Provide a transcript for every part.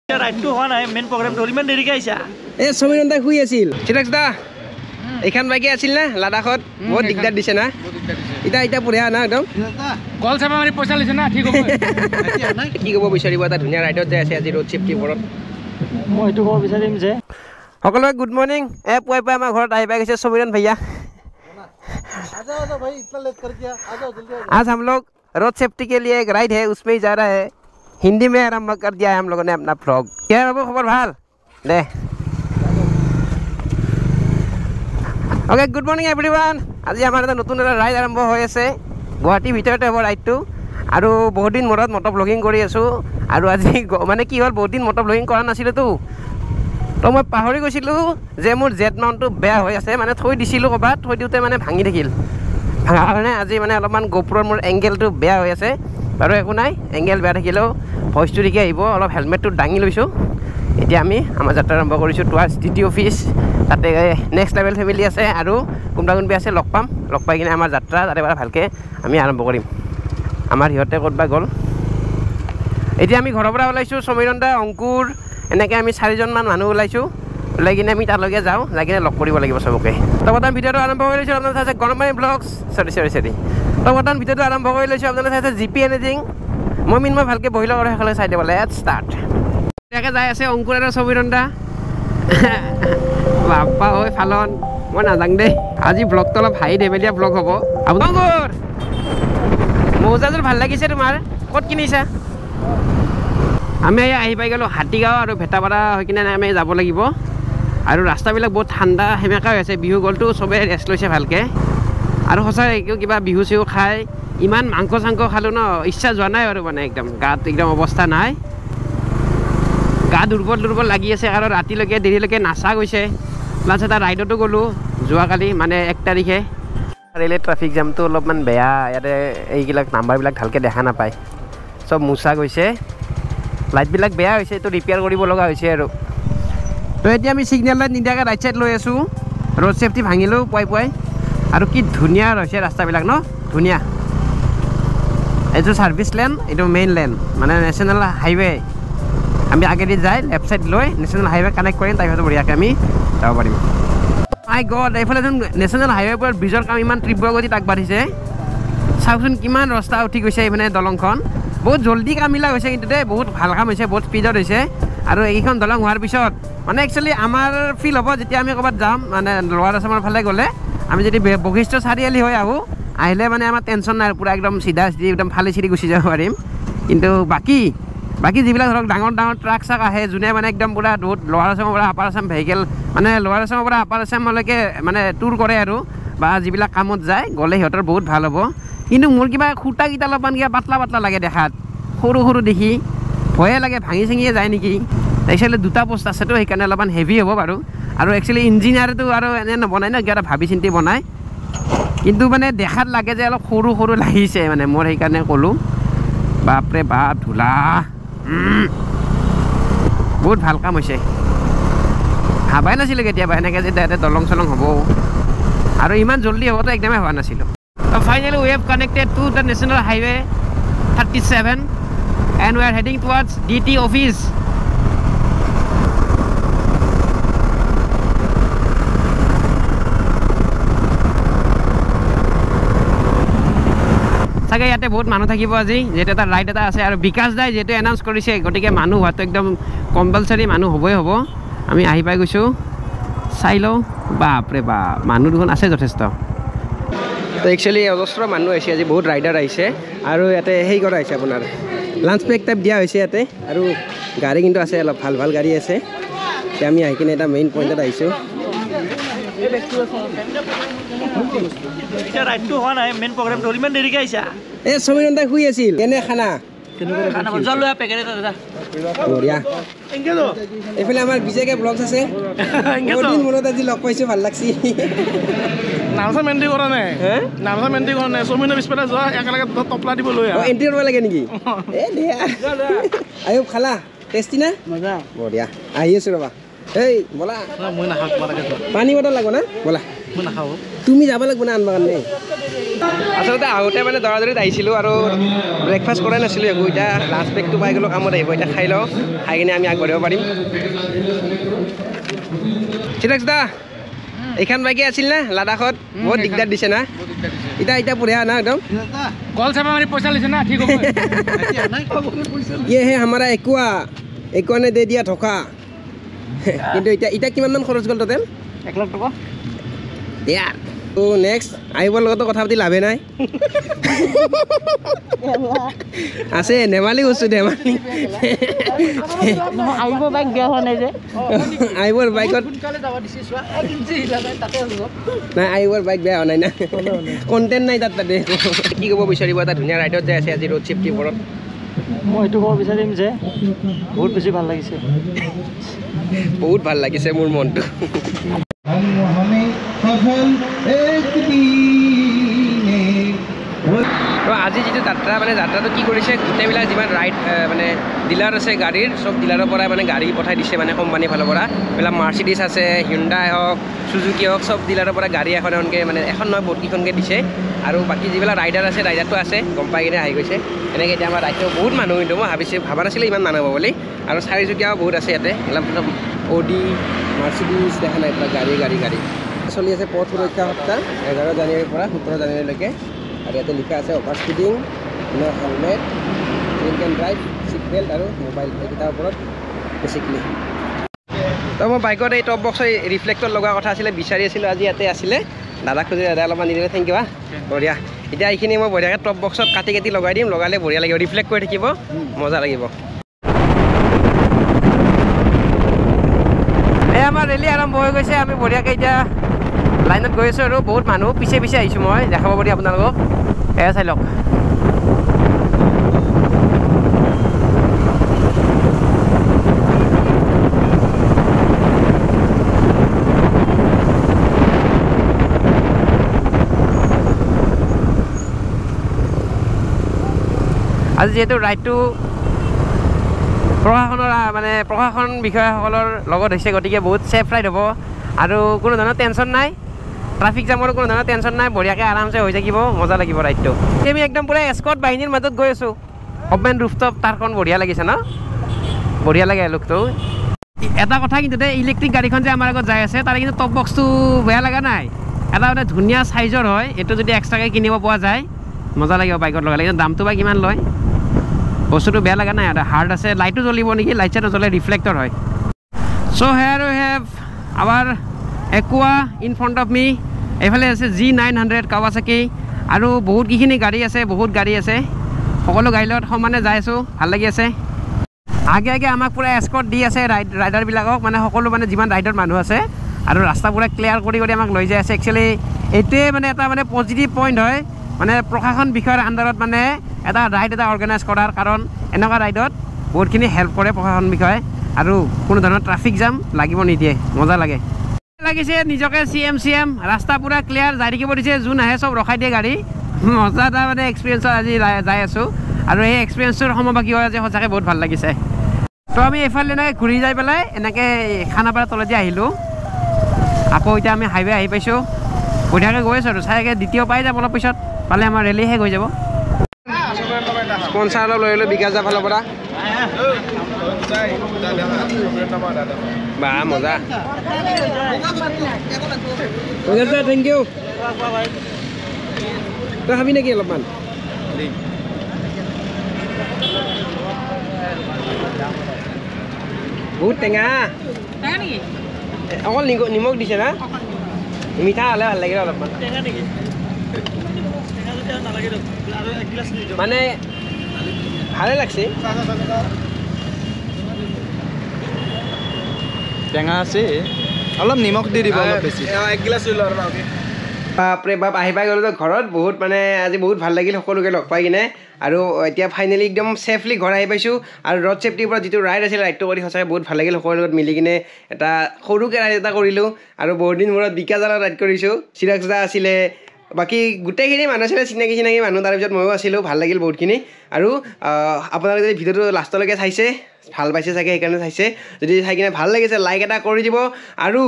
ৰাইডটো হোৱা নাই মেইন প্ৰগ্ৰামটো ইমান দেৰিকৈ আহিছা এই সমীৰণ দাই শুই আছিল চিৰাজ দা এইখন বাইকে আছিল না লাডাখত বহুত দিগদাৰ দিছে না এতিয়া বঢ়িয়া না একদম কল চাবা মাৰি পইচা লৈছে না ঠিক হ'ব কি ক'ব বিচাৰিব এটা ধুনীয়া ৰাইডত যাই আছে আজি ৰোড চেফটিৰ ওপৰত মই এইটো ক'ব বিচাৰিম যে সকলোকে গুড মৰ্ণিং পুৱাই পুৱাই আমাৰ ঘৰত আহি পাই গৈছে সমীৰণ भैया आज हम लोग रोड सेफ्टी के लिए एक राइड है उसमें ही जा रहा है हिंदी में आरंभ कर दिया है हम लोगों ने अपना व्लॉग क्या बाबू खबर ভাল दे ओके गुड मर्निंग एवरीवन आज आमार এটা নতুন এটা রাইড আৰম্ভ হৈ আছে গুৱাহাটীৰ ভিতৰতে হ'ব ৰাইডটো আৰু বহুত দিন মূৰত মটো ব্লগিং কৰি আছো আৰু আজি মানে কি হ'ল বহুত দিন মটো ব্লগিং কৰা নাছিলো তো মই পাহৰি গৈছিলোঁ যে মোৰ জেট মাউণ্টটো বেয়া হৈ আছে মানে থৈ দিছিলোঁ ক'ৰবাত থৈ দিওঁতে মানে ভাঙি থাকিল ভাঙাৰ কাৰণে আজি মানে অলপমান গোপ্ৰৰ মোৰ এংগেলটো বেয়া হৈ আছে বাৰু একো নাই এংগেল বেয়া থাকিলেও ভইচটো ঠিকে আহিব অলপ হেলমেটটো দাঙি লৈছোঁ এতিয়া আমি আমাৰ যাত্ৰা আৰম্ভ কৰিছোঁ টুৱাৰ্ডছ ডিটি অফিচ তাতে নেক্সট লেভেল ফেমিলি আছে আৰু কোনোবা কোনোবি আছে লগ পাই কিনে আমাৰ যাত্ৰা তাতে পৰা ভালকৈ আমি আৰম্ভ কৰিম আমাৰ সিহঁতে ক'তবা গ'ল এতিয়া আমি ঘৰৰ পৰা ওলাইছোঁ সমীৰণ দা অংকুৰ এনেকৈ আমি 4জনমান মানুহ ওলাইছোঁ ওলাই কিনে আমি তালৈকে যাওঁ যাই কিনে লগ কৰিব লাগিব চবকে তো বৰ্তমান ভিডিঅ'টো আৰম্ভ কৰি লৈছোঁ আপোনালোকে চাইছে গৰমাৰী ব্লগছ চৰি তো বৰ্তমান ভিডিঅ'টো আৰম্ভ কৰি লৈছোঁ আপোনালোকে চাইছে জিপি এনিথিং মই ভালকৈ বহি লগৰ সকলে চাই দিব লেটছ ষ্টাৰ্ট ইয়াকে যাই আছে অংকুৰ আৰু সমীৰণ দা বাপ্পা ঐ ফালন মই নাজানো দেই আজি ব্লগটো অলপ হাঁহি ধেমেলীয়া ব্লগ হ'ব অংকুৰ মৌজাযোৰ ভাল লাগিছে তোমাৰ ক'ত কিনিছা আমি আহি পাই গ'লোঁ হাতীগাঁও আৰু ভেটাপাৰা হৈ কিনে আমি যাব লাগিব আৰু ৰাস্তাবিলাক বহুত ঠাণ্ডা সেমেকা হৈ আছে বিহু গ'লটো চবেই ৰেষ্ট লৈছে ভালকৈ আৰু সঁচাই কিবা বিহু চিহু খাই ইমান মাংস চাংস খালোঁ ন ইচ্ছা যোৱা নাই আৰু মানে একদম গাত একদম অৱস্থা নাই গা দুৰ্বল লাগি আছে আৰু ৰাতিলৈকে দেৰিলৈকে নাচা গৈছে প্লাছ এটা ৰাইডতো গ'লোঁ যোৱাকালি মানে 1 তাৰিখে ৰেলে ট্ৰাফিক জামটো অলপমান বেয়া ইয়াতে এইবিলাক নাম্বাৰবিলাক ভালকৈ দেখা নাপায় চব মোচা গৈছে লাইটবিলাক বেয়া হৈছে এইটো ৰিপেয়াৰ কৰিব লগা হৈছে আৰু তো এতিয়া আমি ছিগনেল লাইট নিদিয়াকৈ ৰাইট চাইড লৈ আছোঁ ৰোড চেফটি ভাঙিলোঁ পুৱাই আৰু কি ধুনীয়া হৈছে ৰাস্তাবিলাক ন ধুনীয়া এইটো ছাৰ্ভিচ লেন এইটো মেইন লেন মানে নেশ্যনেল হাইৱে আমি আগেদি যাই লেফ্ট চাইড লৈ নেশ্যনেল হাইৱে কানেক্ট কৰিম তাৰপিছত বঢ়িয়াকৈ আমি যাব পাৰিম মাই গড এইফালে যোন নেশ্যনেল হাইৱেৰ ব্ৰিজৰ কাম ইমান তীব্ৰ গতিত আগবাঢ়িছে চাওকচোন কিমান ৰাস্তা উঠি গৈছে এইফালে দলংখন বহুত জলদি কামবিলাক হৈছে কিন্তু দেই বহুত ভাল কাম হৈছে বহুত স্পীডত হৈছে আৰু এইখন দলং হোৱাৰ পিছত মানে একচুৱেলি আমাৰ ফিল হ'ব যেতিয়া আমি ক'ৰবাত যাম মানে লোৱাৰ আছামৰ ফালে গ'লে আমি যদি বশিষ্ঠ চাৰিআলি হৈ আহোঁ আহিলে মানে আমাৰ টেনশ্যন নাই পূৰা একদম চিধা একদম ফালি চিৰি গুচি যাব পাৰিম কিন্তু বাকী যিবিলাক ধৰক ডাঙৰ ট্ৰাক চাক আহে যোনে মানে একদম পূৰা বহুত লোৱাৰ আছামৰ পৰা আপাৰ আছাম ভেহিকেল মানে লোৱাৰ আছামৰ পৰা আপাৰ আছামলৈকে মানে টুৰ কৰে আৰু বা যিবিলাক কামত যায় গ'লে সিহঁতৰ বহুত ভাল হ'ব কিন্তু মোৰ কিবা খুঁটাকেইটা অলপমান কিবা পাতলা লাগে দেখাত সৰু দেখি ভয়ে লাগে ভাঙি চিঙিয়ে যায় নেকি একচুৱেলি 2টা পোষ্ট আছেতো সেইকাৰণে অলপমান হেভি হ'ব বাৰু আৰু একচুৱেলি ইঞ্জিনিয়াৰেতো আৰু এনে নবনায় ন কিবা এটা ভাবি চিন্তি বনায় কিন্তু মানে দেখাত লাগে যে অলপ সৰু লাগিছে মানে মোৰ সেইকাৰণে ক'লোঁ বাপৰে বাপ ধূলা বহুত ভাল কাম হৈছে ভাবাই নাছিলোঁ কেতিয়াবা এনেকৈ যে ইয়াতে দলং চলং হ'ব আৰু ইমান জল্দি হ'বতো একদমেই হোৱা নাছিলোঁ finally we have connected to the National Highway 37 and we are heading towards DT office চাগে ইয়াতে বহুত মানুহ থাকিব আজি যেহেতু এটা ৰাইড এটা আছে আৰু বিকাশ দাই যিহেতু এনাউন্স কৰিছে গতিকে মানুহ হোৱাটো একদম কম্পালচাৰী মানুহ হ'বই হ'ব আমি আহি পাই গৈছোঁ চাই লওঁ বাপৰে বাপ মানুহ দেখোন আছে যথেষ্ট তো একচুৱেলি অজস্ৰ মানুহ আহিছে আজি বহুত ৰাইডাৰ আহিছে আৰু ইয়াতে সেই কৰা হৈছে আপোনাৰ লাঞ্চ ব্ৰেক টাইপ দিয়া হৈছে ইয়াতে আৰু গাড়ী কিন্তু আছে অলপ ভাল গাড়ী আছে এতিয়া আমি আহি কিনে এটা মেইন পইণ্টত আহিছোঁ ৰাইডটো হোৱা নাই মেইন প্ৰগ্ৰামটো ইমান দেৰিকৈ আহিছা এই সমীৰণ দাই শুই আছিল এনে খানা বঢ়িয়া এইফালে আমাৰ বিজয়কে ব্লগছ আছে বহুদিন মূৰত আজি লগ পাইছোঁ ভাল লাগছি নামচা মেণ্টি কৰা নাই সমীৰণ পিছফালে যোৱা একেলগে টপলা দিব লৈ এণ্ট্ৰি কৰিব লাগে নেকি আয়ুব খালা টেষ্টি না বঢ়িয়া আহি আছোঁ ৰ'বা এই ব'লা মই নাখাওঁ পানী বটল লাগব না ব'লা মই নাখাওঁ তুমি যাব লাগিব না আনবা কাৰণে আচলতে আহোঁতে মানে দৌৰাদৌৰিত আহিছিলোঁ আৰু ব্ৰেকফাষ্ট কৰাই নাছিলোঁ একো এতিয়া লাঞ্চ ব্ৰেকটো পাই গ'লোঁ কামত আহিব এতিয়া খাই লওঁ খাই কিনে আমি আগবাঢ়িব পাৰিম চিৰাজ দা এইখন বাইকে আছিল না লাডাখত বহুত দিগদাৰ দিছে না এতিয়া বঢ়িয়া না একদম কল চাবা মাৰি পইচা লৈছে না ঠিক হ'ব ये है हमारा एक्वा ने दे दिया धोखा কিন্তু এটা কিমান মান খৰচ গ'ল টোটেল 1 লাখ টকা ইয়াৰ তো নেক্সট আহিবৰ লগতো কথা পাতি লাভে নাই আছে নেমালি গৈছো নেমালি আহিব বাইক বেয়া হোৱা নাই যে আহিবৰ বাইকত নাই আহিবৰ বাইক বেয়া হোৱা নাই না কণ্টেণ্ট নাই তাতে কি ক'ব বিচাৰিব এটা ধুনীয়া ৰাইডত যাই আছে আজি ৰোড চেফটিৰ ওপৰত মই এইটো ক'ব বিচাৰিম যে বহুত বেছি ভাল লাগিছে বহুত ভাল লাগিছে মোৰ মনটো তো আজি যিটো যাত্ৰা মানে যাত্ৰাটো কি কৰিছে গোটেইবিলাক যিমান ৰাইড মানে ডিলাৰ আছে গাড়ীৰ চব ডিলাৰৰ পৰা মানে গাড়ী পঠাই দিছে মানে কোম্পানীৰ ফালৰ পৰা এইবিলাক মাৰ্চিডিছ আছে হিউণ্ডাই হওক চুজুকি হওক চব ডিলাৰৰ পৰা গাড়ী এখনকৈ মানে এখন নহয় বহুতকেইখনকৈ দিছে আৰু বাকী যিবিলাক ৰাইডাৰ আছে ৰাইডাৰটো আছে গম পাই কিনে আহি গৈছে এনেকৈ এতিয়া আমাৰ ৰাইডটো বহুত মানুহ কিন্তু মই ভাবা নাছিলোঁ ইমান মানুহ হ'ব বুলি আৰু চাৰিচকীয়াও বহুত আছে ইয়াতে এইবিলাক অডি মাৰ্চিডিছ দেখা নাই এইবিলাক গাড়ী চলি আছে পথ সুৰক্ষা সপ্তাহ 11 জানুৱাৰীৰ পৰা 17 জানুৱাৰীলৈকে আৰু ইয়াতে লিখা আছে over speeding no helmet drink and drive seat belt আৰু মোবাইল এইকেইটাৰ ওপৰত বেছিকলি তো মই বাইকত এই টপ বক্সৰ ৰিফ্লেক্টৰ লগা কথা আছিলে বিচাৰি আছিলোঁ আজি ইয়াতে আছিলে দাদাক খুজি দাদা অলপমান নিদিলে থেংক ইউ বঢ়িয়া এতিয়া এইখিনি মই বঢ়িয়াকৈ টপ বক্সত কাটি লগাই দিম লগালে বঢ়িয়া লাগিব ৰিফ্লেক্ট কৰি থাকিব মজা লাগিব এই আমাৰ ৰেলী আৰম্ভ হৈ গৈছে আমি বঢ়িয়াকৈ এতিয়া লাইনত গৈ আছোঁ আৰু বহুত মানুহ পিছে আহিছোঁ মই দেখাব পাৰি আপোনালোকক এয়া চাই লওক আজি যেহেতু ৰাইডটো প্ৰশাসন বিষয়াসকলৰ লগত হৈছে গতিকে বহুত ছেফ ৰাইড হ'ব আৰু কোনো ধৰণৰ টেনশ্যন নাই ট্ৰাফিক জামৰো কোনো ধৰণৰ টেনশ্যন নাই বঢ়িয়াকৈ আৰামছে হৈ থাকিব মজা লাগিব ৰাইডটো আমি একদম পূৰা এস্কৰ্ট বাহিনীৰ মাজত গৈ আছোঁ অপেন ৰুফটপ তাৰখন বঢ়িয়া লাগিছে ন বঢ়িয়া লাগে লুকটো এটা কথা কিন্তু দেই ইলেক্ট্ৰিক গাড়ীখন যে আমাৰ আগত যাই আছে তাৰে কিন্তু টপ বক্সটো বেয়া লগা নাই এটা মানে ধুনীয়া চাইজৰ হয় এইটো যদি এক্সট্ৰাকৈ কিনিব পৰা যায় মজা লাগিব বাইকত লগালে কিন্তু দামটো বা কিমান লয় বস্তুটো বেয়া লগা নাই এটা হাৰ্ড আছে লাইটো জ্বলিব নেকি লাইট চাইট জ্বলে ৰিফ্লেক্টৰ হয় so' here we have our aqua in front of me এইফালে আছে G900 কাৱাচাকি আৰু বহুতকেইখিনি গাড়ী আছে বহুত গাড়ী আছে সকলো গাড়ীৰ লগত সমানে যাই আছোঁ ভাল লাগি আছে আগে আমাক পূৰা এস্কৰ্ট দি আছে ৰাইডাৰবিলাকক মানে সকলো মানে যিমান ৰাইডৰ মানুহ আছে আৰু ৰাস্তা পূৰা ক্লিয়াৰ কৰি আমাক লৈ যাই আছে একচুৱেলি এইটোৱে মানে এটা মানে পজিটিভ পইণ্ট হয় মানে প্ৰশাসন বিষয়ৰ আণ্ডাৰত মানে এটা ৰাইড এটা অৰ্গেনাইজ কৰাৰ কাৰণ এনেকুৱা ৰাইডত বহুতখিনি হেল্প কৰে প্ৰশাসন বিষয়ে আৰু কোনো ধৰণৰ ট্ৰাফিক জাম লাগিব নিদিয়ে মজা লাগে লাগিছে নিজকে CM ৰাস্তা পূৰা ক্লিয়াৰ যাই থাকিব দিছে যোন আহে চব ৰখাই দিয়ে গাড়ী মজা এটা মানে এক্সপিৰিয়েঞ্চত আজি যাই আছোঁ আৰু এই এক্সপিৰিয়েঞ্চটোৰ সমভাগী হৈ আজি সঁচাকৈ বহুত ভাল লাগিছে তো আমি এইফালে এনেকৈ ঘূৰি যাই পেলাই এনেকৈ খানাপাৰা তলেদি আহিলোঁ আকৌ এতিয়া আমি হাইৱে আহি পাইছোঁ বঢ়িয়াকৈ গৈ আছোঁ আৰু চাগে দ্বিতীয় পাই যাম অলপ পিছত পালে আমাৰ ৰেলী শেষ হৈ যাব স্পনচাৰ অলপ লৈ আহিলোঁ বিকাশ দা ফালৰ পৰা বা মজা থেংক ইউ তই খাবি নেকি অলপমান বহুত টেঙা অকল নিমখ দিছে না মিঠা হ'লে ভাল লাগিল অলপমান মানে ভালে লাগছে টেঙা আছে অলপ নিমখ দি দিব অলপ বেছি এক গিলাচ লৈ লওঁ বাপৰে বাপ আহি পাই গ'লো ঘৰত বহুত মানে আজি বহুত ভাল লাগিল সকলোকে লগ পাই কিনে আৰু এতিয়া ফাইনেলি একদম ছেফলি ঘৰ আহি পাইছোঁ আৰু ৰড ছেফটিৰ পৰা যিটো ৰাইড আছিল ৰাইডটো কৰি সঁচাকৈ বহুত ভাল লাগিল সকলোৰে লগত মিলি কিনে এটা সৰুকৈ ৰাইড এটা কৰিলোঁ আৰু বহুত দিন মূৰত বিকাজালত ৰাইড কৰিছোঁ চিৰাজ দা আছিলে বাকী গোটেইখিনি মানুহ আছিলে চিনাকি মানুহ তাৰপিছত ময়ো আছিলোঁ ভাল লাগিল বহুতখিনি আৰু আপোনালোকে যদি ভিডিঅ'টো লাষ্টলৈকে চাইছে ভাল পাইছে চাগে সেইকাৰণে চাইছে যদি চাই কিনে ভাল লাগিছে লাইক এটা কৰি দিব আৰু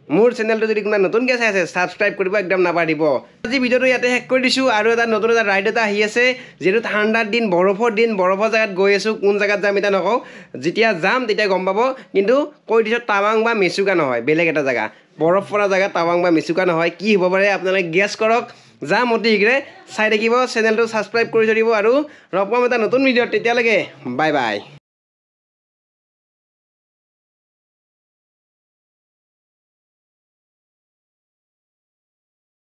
মোৰ চেনেলটো যদি কোনোবা নতুনকৈ চাই আছে ছাবস্ক্ৰাইব কৰিব একদম নাপাহৰিব আজি ভিডিঅ'টো ইয়াতে শেষ কৰি দিছোঁ আৰু নতুন এটা ৰাইড এটা আহি আছে যিহেতু ঠাণ্ডাৰ দিন বৰফৰ জেগাত গৈ আছোঁ কোন জেগাত যাম এতিয়া নকওঁ যেতিয়া যাম তেতিয়া গম পাব কিন্তু কৈ দিছোঁ টাৱাং বা মেচুকা নহয় বেলেগ এটা জেগা বৰফ পৰা জেগা টাৱাং বা মেচুকা নহয় কি হ'ব পাৰে আপোনালোকে গেছ কৰক যাম অতি শীঘ্ৰে চাই থাকিব চেনেলটো ছাবস্ক্ৰাইব কৰি থৈ দিব আৰু লগ পাম এটা নতুন ভিডিঅ'ত তেতিয়ালৈকে বাই বাই